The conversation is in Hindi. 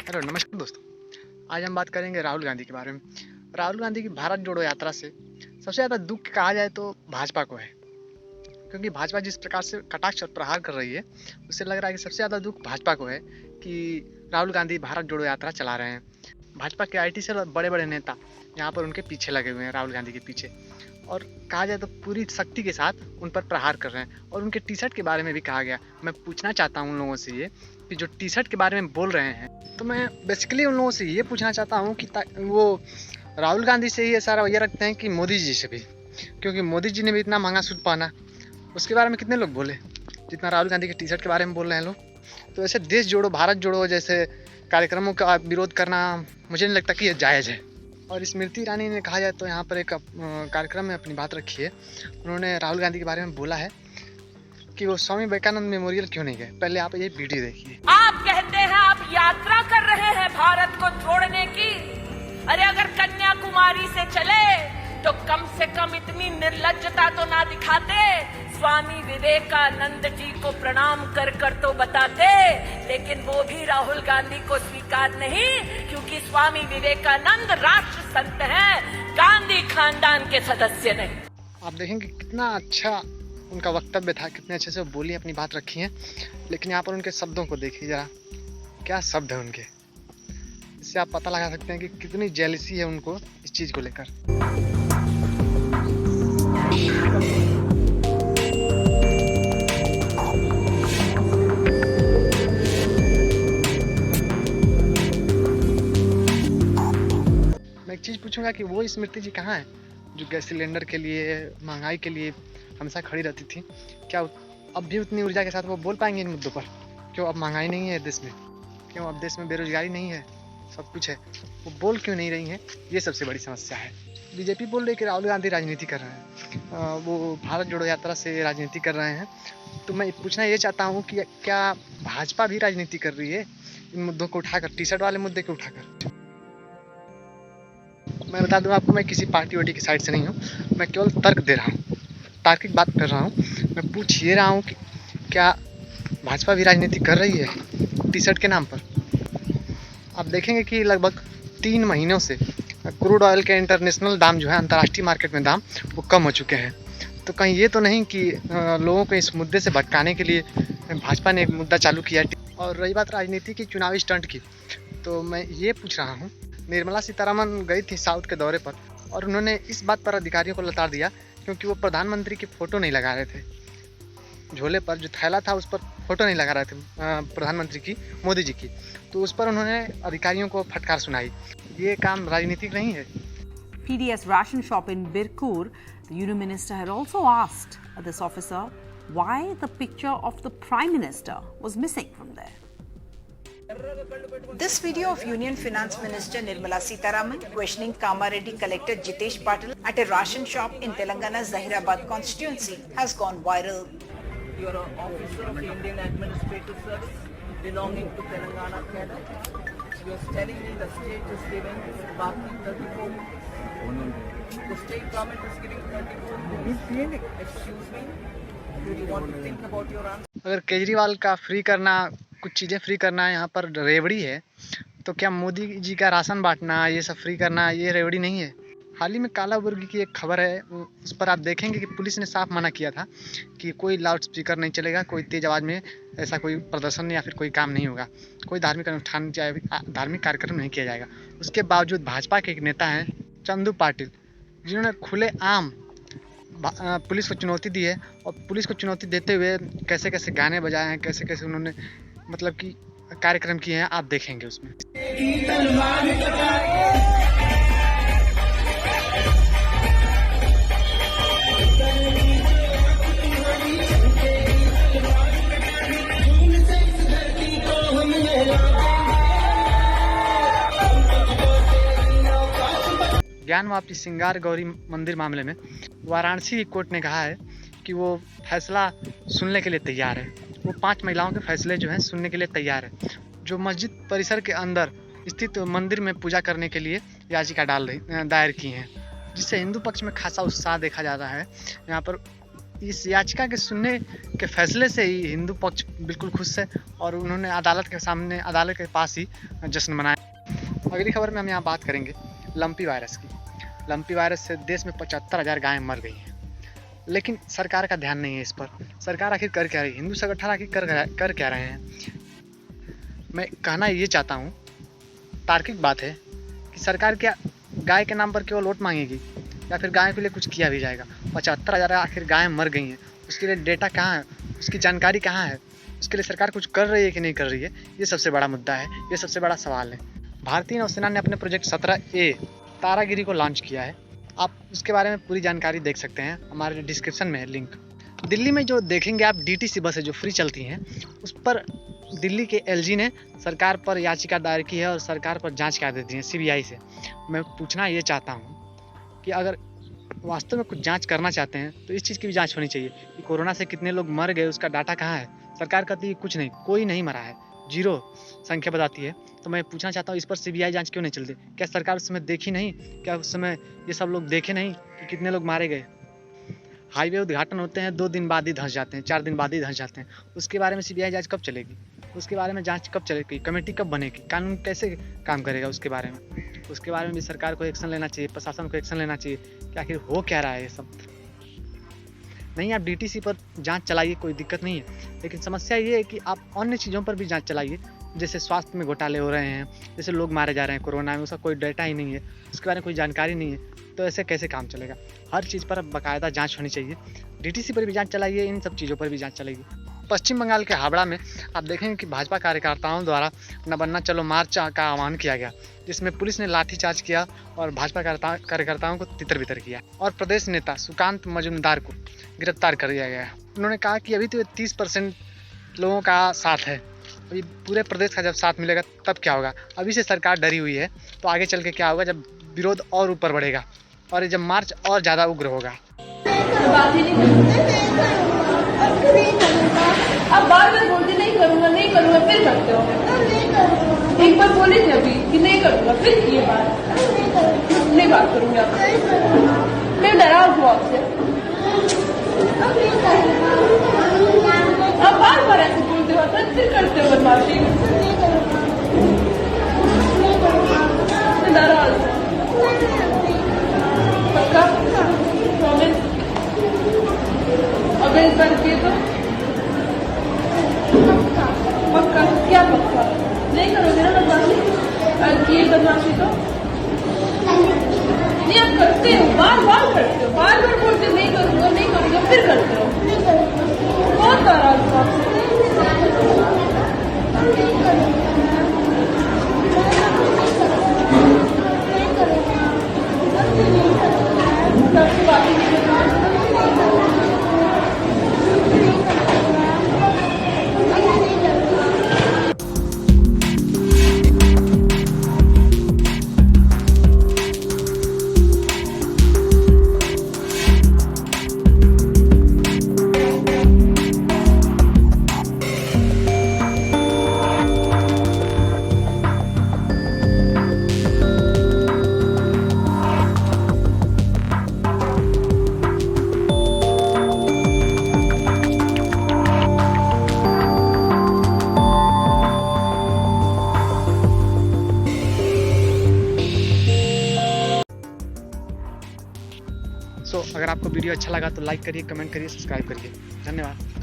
हेलो नमस्कार दोस्तों। आज हम बात करेंगे राहुल गांधी के बारे में। राहुल गांधी की भारत जोड़ो यात्रा से सबसे ज़्यादा दुख कहा जाए तो भाजपा को है, क्योंकि भाजपा जिस प्रकार से कटाक्ष और प्रहार कर रही है उससे लग रहा है कि सबसे ज़्यादा दुख भाजपा को है कि राहुल गांधी भारत जोड़ो यात्रा चला रहे हैं। भाजपा के आईटी से बड़े बड़े नेता यहाँ पर उनके पीछे लगे हुए हैं, राहुल गांधी के पीछे, और कहा जाए तो पूरी शक्ति के साथ उन पर प्रहार कर रहे हैं। और उनके टी शर्ट के बारे में भी कहा गया। मैं पूछना चाहता हूँ उन लोगों से ये कि जो टी शर्ट के बारे में बोल रहे हैं, तो मैं बेसिकली उन लोगों से ये पूछना चाहता हूँ कि वो राहुल गांधी से ही ये सारा ये रखते हैं कि मोदी जी से भी, क्योंकि मोदी जी ने भी इतना महंगा सूट पहना, उसके बारे में कितने लोग बोले जितना राहुल गांधी के टी शर्ट के बारे में बोल रहे हैं लोग। तो ऐसे देश जोड़ो भारत जोड़ो जैसे कार्यक्रमों का विरोध करना मुझे नहीं लगता कि ये जायज़ है। और स्मृति ईरानी ने कहा जाए तो यहाँ पर एक कार्यक्रम में अपनी बात रखी है। उन्होंने राहुल गांधी के बारे में बोला है कि वो स्वामी विवेकानंद मेमोरियल क्यों नहीं गए। पहले आप ये वीडियो देखिए। आप कहते हैं आप यात्रा कर रहे हैं भारत को जोड़ने की। अरे अगर कन्याकुमारी से चले तो कम से कम इतनी निर्लज्जता तो ना दिखाते, स्वामी विवेकानंद जी को प्रणाम कर कर तो बताते। लेकिन वो भी राहुल गांधी को स्वीकार नहीं, क्योंकि स्वामी विवेकानंद राष्ट्र संत हैं, गांधी खानदान के सदस्य नहीं। आप देखेंगे कितना अच्छा उनका वक्तव्य था, कितने अच्छे से वो बोली, अपनी बात रखी है। लेकिन यहाँ पर उनके शब्दों को देखिए जरा, क्या शब्द है उनके। इससे आप पता लगा सकते हैं कि कितनी जेलसी है उनको इस चीज़ को लेकर। मैं एक चीज़ पूछूंगा कि वो स्मृति जी कहाँ है जो गैस सिलेंडर के लिए, महंगाई के लिए हमेशा खड़ी रहती थी। क्या अब भी उतनी ऊर्जा के साथ वो बोल पाएंगे इन मुद्दों पर? क्यों अब महंगाई नहीं है देश में? क्यों अब देश में बेरोजगारी नहीं है? सब कुछ है, वो बोल क्यों नहीं रही हैं? ये सबसे बड़ी समस्या है। बीजेपी बोल रही है कि राहुल गांधी राजनीति कर रहे हैं, वो भारत जोड़ो यात्रा से राजनीति कर रहे हैं। तो मैं पूछना ये चाहता हूँ कि क्या भाजपा भी राजनीति कर रही है इन मुद्दों को उठाकर, टी शर्ट वाले मुद्दे को उठाकर? मैं बता दूं आपको, मैं किसी पार्टी वार्टी की साइड से नहीं हूँ, मैं केवल तर्क दे रहा हूँ, तार्किक बात कर रहा हूँ। मैं पूछ ये रहा हूँ कि क्या भाजपा भी राजनीति कर रही है टी शर्ट के नाम पर? आप देखेंगे कि लगभग 3 महीनों से क्रूड ऑयल के इंटरनेशनल दाम जो है, अंतर्राष्ट्रीय मार्केट में दाम, वो कम हो चुके हैं। तो कहीं ये तो नहीं कि लोगों को इस मुद्दे से भटकाने के लिए भाजपा ने एक मुद्दा चालू किया। और रही बात राजनीति की, चुनावी स्टंट की, तो मैं ये पूछ रहा हूँ, निर्मला सीतारमण गई थी साउथ के दौरे पर और उन्होंने इस बात पर अधिकारियों को लताड़ दिया क्योंकि वो प्रधानमंत्री की फ़ोटो नहीं लगा रहे थे। झोले पर जो थैला था उस पर फ़ोटो नहीं लगा रहे थे प्रधानमंत्री की, मोदी जी की। तो उस पर उन्होंने अधिकारियों को फटकार सुनाई। ये काम राजनीतिक नहीं है। PDS ration shop in Birkur, the Union Minister had also asked this officer why the picture of the Prime Minister was missing from there. This video of Union Finance Minister Nirmala Sitharaman questioning Kamareddy collector Jitesh Patil at a ration shop in Telangana's Zahirabad constituency has gone viral. You are an officer of Indian Administrative Service belonging to Telangana cadre. You are telling me the state is giving Baki 34 rupees. The state government is giving 34 rupees. Excuse me. Do you want to think about your answer? अगर केजरीवाल का फ्री करना, कुछ चीज़ें फ्री करना यहाँ पर रेवड़ी है, तो क्या मोदी जी का राशन बांटना, ये सब फ्री करना, ये रेवड़ी नहीं है? हाल ही में काला बुर्गी की एक खबर है, उस पर आप देखेंगे कि पुलिस ने साफ मना किया था कि कोई लाउड स्पीकर नहीं चलेगा, कोई तेज आवाज़ में ऐसा कोई प्रदर्शन या फिर कोई काम नहीं होगा, कोई धार्मिक अनुष्ठान, धार्मिक कार्यक्रम नहीं किया जाएगा। उसके बावजूद भाजपा के एक नेता हैं चंदू पाटिल, जिन्होंने खुलेआम पुलिस को चुनौती दी है। और पुलिस को चुनौती देते हुए कैसे कैसे गाने बजाए हैं, कैसे कैसे उन्होंने मतलब कि कार्यक्रम किए हैं, आप देखेंगे उसमें। ज्ञान वापी श्रृंगार गौरी मंदिर मामले में वाराणसी कोर्ट ने कहा है कि वो फैसला सुनने के लिए तैयार है। वो 5 महिलाओं के फैसले जो हैं सुनने के लिए तैयार है, जो मस्जिद परिसर के अंदर स्थित मंदिर में पूजा करने के लिए याचिका दायर की हैं, जिससे हिंदू पक्ष में खासा उत्साह देखा जा रहा है। यहाँ पर इस याचिका के सुनने के फैसले से ही हिंदू पक्ष बिल्कुल खुश है और उन्होंने अदालत के पास ही जश्न मनाया। अगली खबर में हम यहाँ बात करेंगे लंपी वायरस की। लंपी वायरस से देश में 75,000 गायें मर गई हैं, लेकिन सरकार का ध्यान नहीं है इस पर। सरकार आखिर कर क्या रही है, हिंदू संगठन आखिर कर क्या रहे हैं। मैं कहना ये चाहता हूँ, तार्किक बात है कि सरकार क्या गाय के नाम पर केवल वोट मांगेगी या फिर गाय के लिए कुछ किया भी जाएगा। 75,000 आखिर गायें मर गई हैं, उसके लिए डेटा कहाँ है, उसकी जानकारी कहाँ है, उसके लिए सरकार कुछ कर रही है कि नहीं कर रही है, ये सबसे बड़ा मुद्दा है, ये सबसे बड़ा सवाल है। भारतीय नौसेना ने अपने प्रोजेक्ट 17A तारागिरी को लॉन्च किया है। आप उसके बारे में पूरी जानकारी देख सकते हैं, हमारे डिस्क्रिप्शन में है लिंक। दिल्ली में जो देखेंगे आप DTC बसें जो फ्री चलती हैं, उस पर दिल्ली के LG ने सरकार पर याचिका दायर की है और सरकार पर जांच करा देती है CBI से। मैं पूछना ये चाहता हूँ कि अगर वास्तव में कुछ जांच करना चाहते हैं तो इस चीज़ की भी जांच होनी चाहिए कि कोरोना से कितने लोग मर गए, उसका डाटा कहाँ है। सरकार कहती है कुछ नहीं, कोई नहीं मरा है, 0 संख्या बताती है। तो मैं पूछना चाहता हूँ इस पर CBI जांच क्यों नहीं चलती? क्या सरकार उस समय देखी नहीं? क्या उस समय ये सब लोग देखे नहीं कि कितने लोग मारे गए? हाईवे उद्घाटन होते हैं, 2 दिन बाद ही धंस जाते हैं, 4 दिन बाद ही धंस जाते हैं। उसके बारे में CBI जांच कब चलेगी? उसके बारे में जांच कब चलेगी? कमेटी कब बनेगी? कानून कैसे काम करेगा? उसके बारे में भी सरकार को एक्शन लेना चाहिए, प्रशासन को एक्शन लेना चाहिए कि आखिर हो क्या रहा है ये सब। नहीं, आप DTC पर जांच चलाइए, कोई दिक्कत नहीं है, लेकिन समस्या ये है कि आप अन्य चीज़ों पर भी जांच चलाइए। जैसे स्वास्थ्य में घोटाले हो रहे हैं, जैसे लोग मारे जा रहे हैं कोरोना में, उसका कोई डाटा ही नहीं है, उसके बारे में कोई जानकारी नहीं है, तो ऐसे कैसे काम चलेगा? हर चीज़ पर बाकायदा जांच होनी चाहिए। DTC पर भी जांच चलाइए, इन सब चीज़ों पर भी जांच चलेगी। पश्चिम बंगाल के हावड़ा में आप देखेंगे कि भाजपा कार्यकर्ताओं द्वारा न बनना चलो मार्च का आह्वान किया गया, जिसमें पुलिस ने लाठीचार्ज किया और भाजपा कार्यकर्ताओं को तितर-बितर किया और प्रदेश नेता सुकांत मजूमदार को गिरफ्तार कर दिया गया है। उन्होंने कहा कि अभी तो 30% लोगों का साथ है, अभी पूरे प्रदेश का जब साथ मिलेगा तब क्या होगा। अभी से सरकार डरी हुई है, तो आगे चल के क्या होगा जब विरोध और ऊपर बढ़ेगा और जब मार्च और ज़्यादा उग्र होगा। अब बार-बार बोलते नहीं करूँगा फिर करते हो। एक बार बोले थे अभी कि नहीं करूँगा, फिर किए बात नहीं बात करूँगी आपसे। मैं डरा हूँ आपसे। अब बार-बार ऐसे बोलते हो फिर करते हो बदमाशी। मैं डरा हूँ। पक्का? प्रॉमिस? अगर इस बार किए तो पक्का? क्या पक्का? नहीं करोगे ना बदमाशी? और किए बदमाशी तो नहीं, आप करते हो, बार-बार करते हो, बार-बार बोलते हो नहीं करूँगा फिर करते हो। बहुत नाराज हूँ आपसे। बात ही नहीं करना। अगर आपको वीडियो अच्छा लगा तो लाइक करिए, कमेंट करिए, सब्सक्राइब करिए। धन्यवाद।